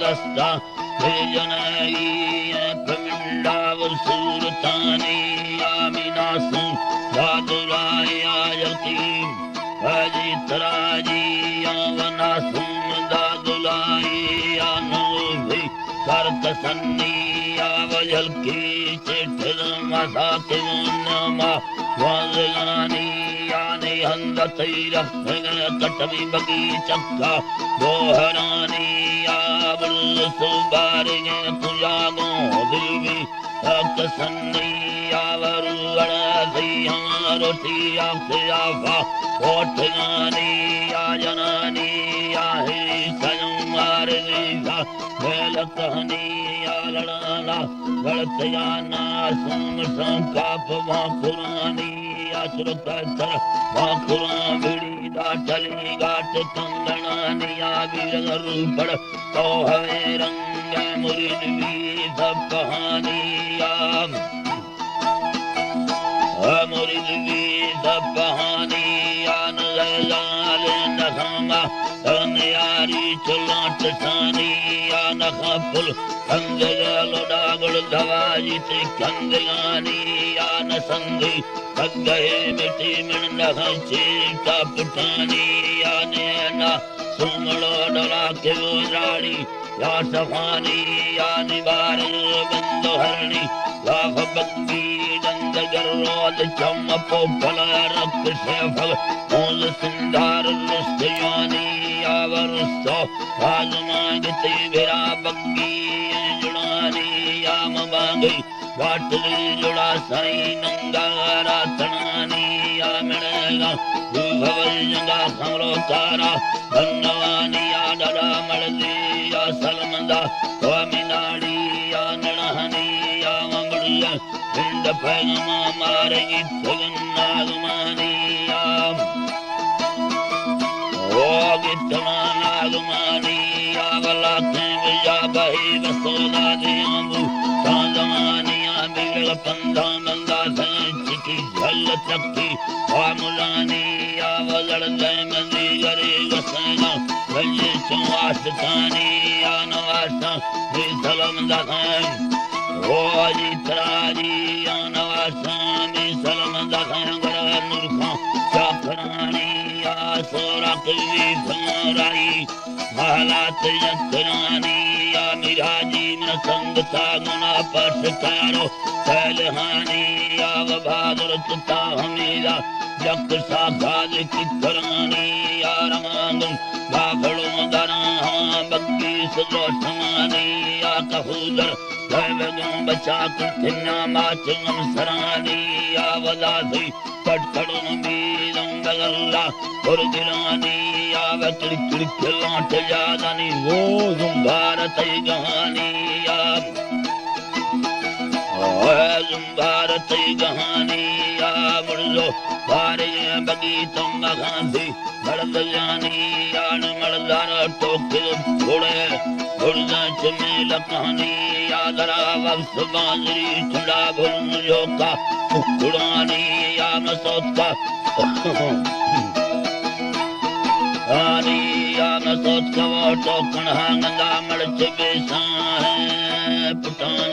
Dasta, Vejanai, Pramindava Suratani, Aminasu, Daduraya Yakim, Ajitaraji, Avanasum, Dadulai, Anuvi, Kartasani, Avajalki, Chitamasakimunama, Vazagani, Yani Handatira, Katavi Bagi Chakka, Doharani, Subaringa Pujago, Devi, Akasani, Avarugana, Roti, Akayava, Otagani, Ajanani, Ahi, Sayamariga, Velakani, Alana, Valatayana, Sumasam, Kapa, Kurani, Asrukata, Vakuran, Vida, Taligat, Kandanani, Avirupara. तो हवे रंग मुरीद भी सब कहानिया मुरीद भी सब कहानिया नजर नखमा यारी चलाट सानिया नखा पुल कंजलो डागुल दवाई ते कंदगानिया न संगी कगहे मिटी मिन नखा चीका पुठानिया ने ना सुमलो डला के रानी या सफानी या निवार बंदो हरणी या भक्ति दंद गरोद चम पोपल रक्त से फल मोल सिंधार रुस्तयानी या वरुस्तो राज मांगते बेरा बग्गी जुड़ानी या मांगी वाटली जुड़ा साई नंगा रातनानी या मिलेगा भवल जंगा खमरो तारा धन्यवानी या डरा मलदी या सलमंदा स्वामीनाड़ी या नड़हनी या मंगड़िया पिंड पैगमा मारेगी जगन्नागमानी या ओ गितना नागमानी या वलाते विजा बही वसोदा दियांबू सांदमानी या बिगड़ पंधा मंदा चिकी झल चक्की वामुलानी या वजड़ जय मंदी गरे गसना वल्ले चवास तानी या नवासा विसलम दखन ओ जी तराजी या नवासा विसलम दखन गरर नूरखा चाकरानी या सोरा कवी भराई महलात यंत्रानी या मिराजी मन संगता गुना पटकारो सलहानी या बहादुर चिता हमीरा जग सागाद की करानी या रमांगम बाबड़ो दरा बग्गी सजोशमानी या कबूतर दैवगम बचा कुन्ना माचम सरानी या वजासी कटकड़ों बीरं बगल्ला और दिलानी या वक्र लाट जादानी वो जुम्बारत गहानी या जुम्बारत गहानी या मुर्जो बारे बगीतों गांधी मर्द जानी यान मर्दान टोके घोड़े घुड़ना चमेल कहानी यादरा वक्त बाजरी चुड़ा भुल योका उड़ानी या मसोता आनी या मसोत का वो टोकन हांगा मर्च बेसा है पुटान